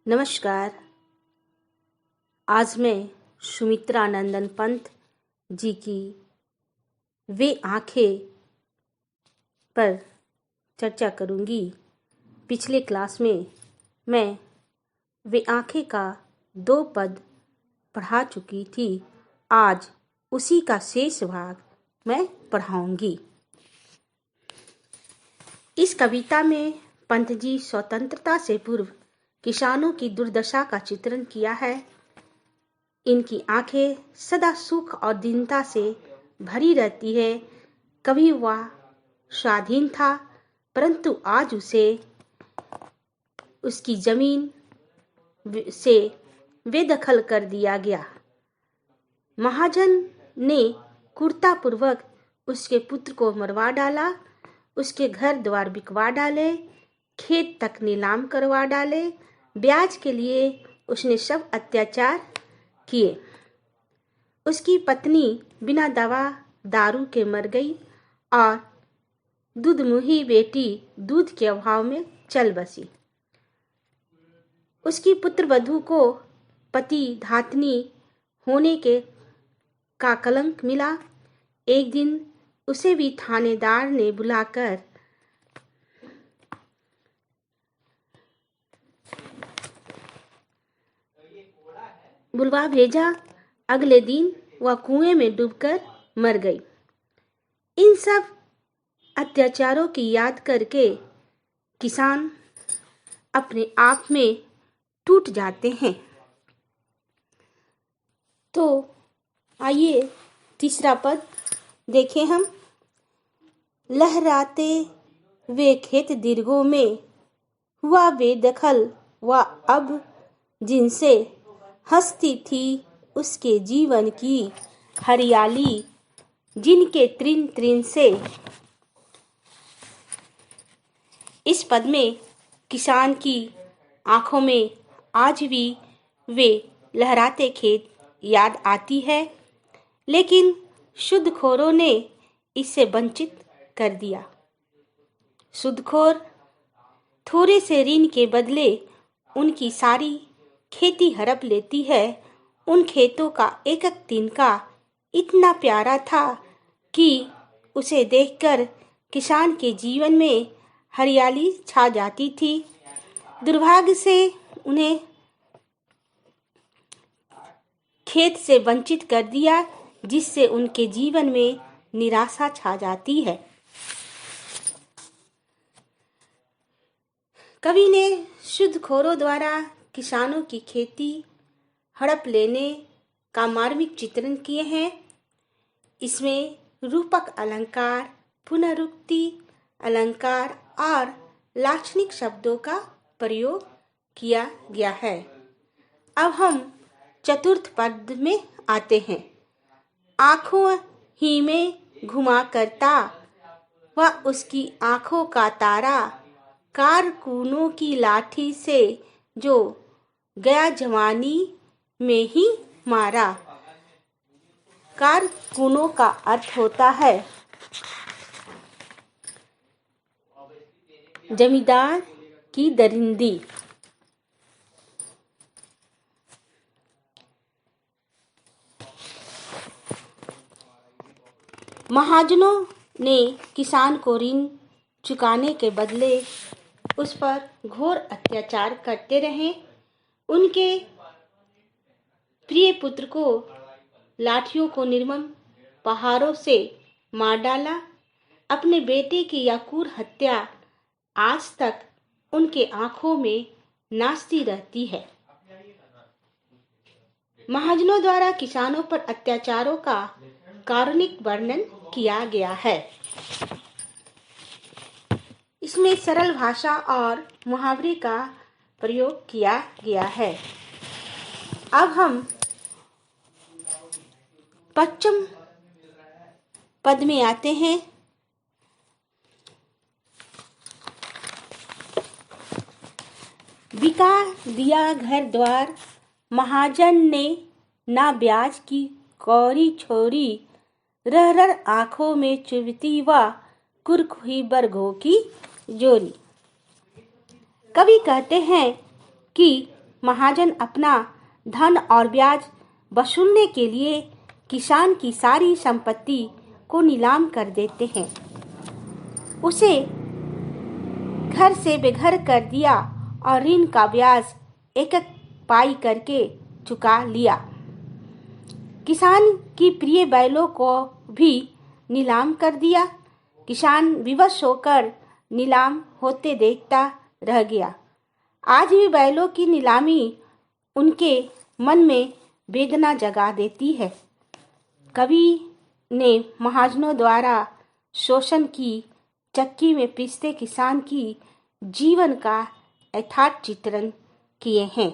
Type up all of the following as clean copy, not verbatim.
नमस्कार। आज मैं सुमित्रा नंदन पंत जी की वे आंखें पर चर्चा करूंगी। पिछले क्लास में मैं वे आंखें का 2 पद पढ़ा चुकी थी। आज उसी का शेष भाग मैं पढ़ाऊंगी। इस कविता में पंत जी स्वतंत्रता से पूर्व किसानों की दुर्दशा का चित्रण किया है। इनकी आंखें सदा सुख और दीनता से भरी रहती है। कभी वह स्वाधीन था, परंतु आज उसे उसकी जमीन से बेदखल कर दिया गया। महाजन ने क्रूरतापूर्वक उसके पुत्र को मरवा डाला, उसके घर द्वार बिकवा डाले, खेत तक नीलाम करवा डाले। ब्याज के लिए उसने सब अत्याचार किए। उसकी पत्नी बिना दवा दारू के मर गई और दूधमुही बेटी दूध के अभाव में चल बसी। उसकी पुत्र वधू को पति धातनी होने का कलंक मिला। एक दिन उसे भी थानेदार ने बुलवा भेजा। अगले दिन वह कुएं में डूबकर मर गई। इन सब अत्याचारों की याद करके किसान अपने आप में टूट जाते हैं। तो आइए तीसरा पद देखें हम। लहराते वे खेत दीर्घों में हुआ बेदखल, वह अब जिनसे हंसती थी उसके जीवन की हरियाली, जिनके तृण तृण से। इस पद में किसान की आंखों में आज भी वे लहराते खेत याद आती है, लेकिन सूदखोरों ने इससे वंचित कर दिया। सूदखोर थोड़े से ऋण के बदले उनकी सारी खेती हड़प लेती है। उन खेतों का एक एक तिनका इतना प्यारा था कि उसे देखकर किसान के जीवन में हरियाली छा जाती थी। दुर्भाग्य से उन्हें खेत से वंचित कर दिया, जिससे उनके जीवन में निराशा छा जाती है। कवि ने सूदखोरों द्वारा किसानों की खेती हड़प लेने का मार्मिक चित्रण किए हैं। इसमें रूपक अलंकार, पुनरुक्ति अलंकार और लाक्षणिक शब्दों का प्रयोग किया गया है। अब हम चतुर्थ पद में आते हैं। आंखों ही में घुमा करता वह उसकी आंखों का तारा, कारकूनों की लाठी से जो गया जवानी में ही मारा। कारकूनों का अर्थ होता है जमींदार की दरिंदी। महाजनों ने किसान को ऋण चुकाने के बदले उस पर घोर अत्याचार करते रहे। उनके प्रिय पुत्र को लाठियों को निर्मम पहाड़ों से मार डाला। अपने बेटे की यह क्रूर हत्या आज तक उनके आंखों में नाचती रहती है। महाजनों द्वारा किसानों पर अत्याचारों का कारुणिक वर्णन किया गया है। इसमें सरल भाषा और मुहावरे का प्रयोग किया गया है। अब हम पंचम पद में आते हैं। बिका दिया घर द्वार, महाजन ने ना ब्याज की कौड़ी छोरी, रह रह आंखों में चुभती व कुरखुई बरगों की जोरी। कवि कहते हैं कि महाजन अपना धन और ब्याज वसूलने के लिए किसान की सारी संपत्ति को नीलाम कर देते हैं। उसे घर से बेघर कर दिया और ऋण का ब्याज एक एक पाई करके चुका लिया। किसान की प्रिय बैलों को भी नीलाम कर दिया। किसान विवश होकर नीलाम होते देखता रह गया। आज भी बैलों की नीलामी उनके मन में वेदना जगा देती है। कवि ने महाजनों द्वारा शोषण की चक्की में पीसते किसान की जीवन का यथार्थ चित्रण किए हैं।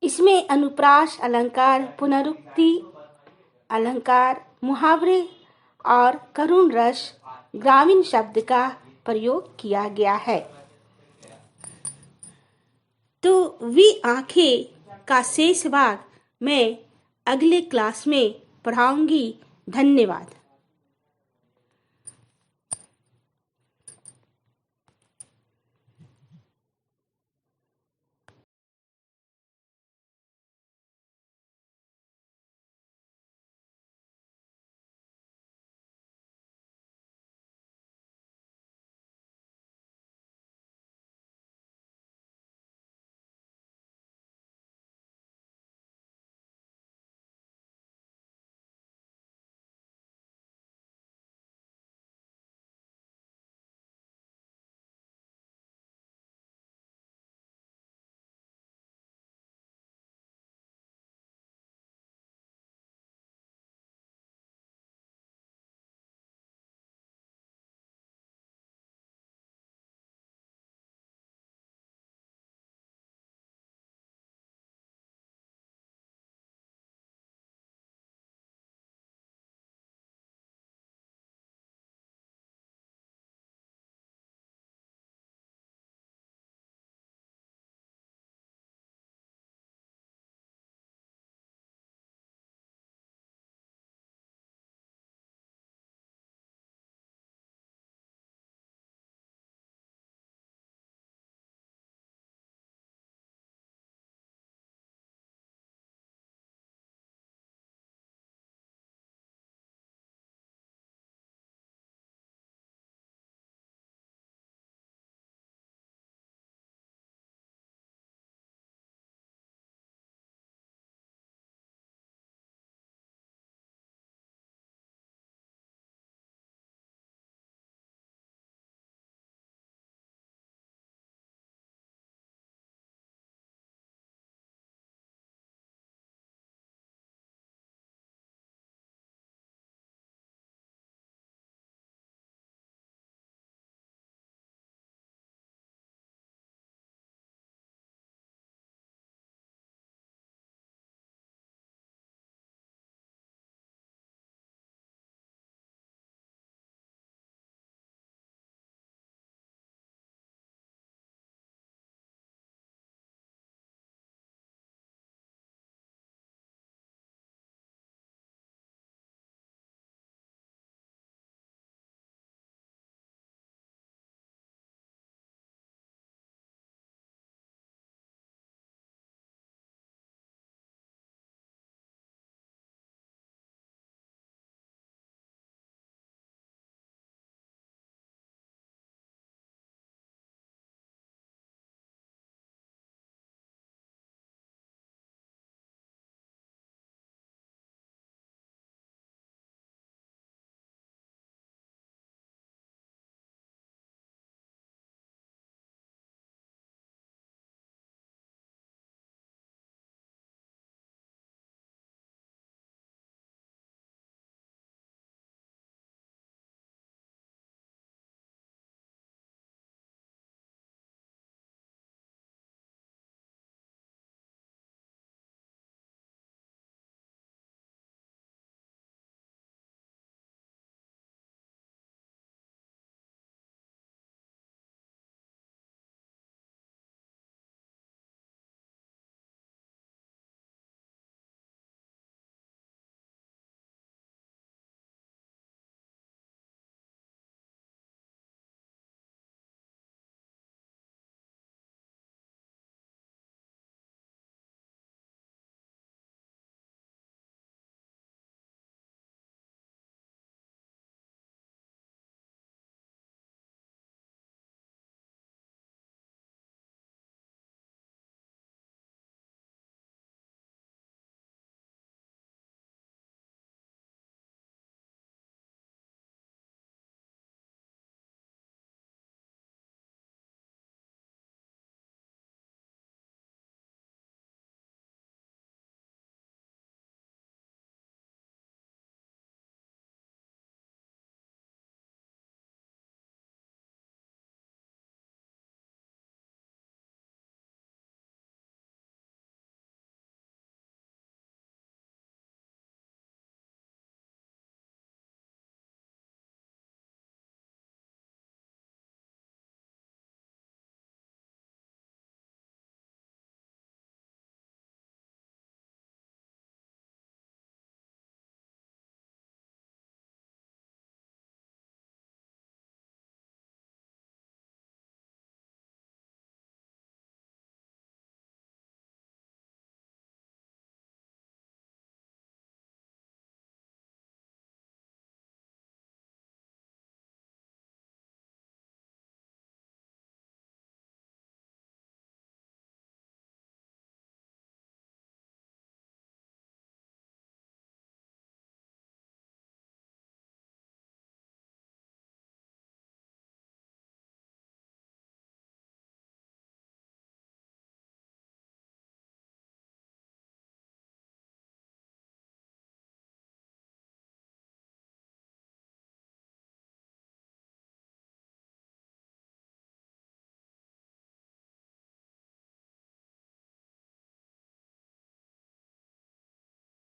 इसमें अनुप्रास अलंकार, पुनरुक्ति अलंकार, मुहावरे और करुण रस, ग्रामीण शब्द का प्रयोग किया गया है। तो वी आंखें का शेष भाग मैं अगले क्लास में पढ़ाऊंगी। धन्यवाद।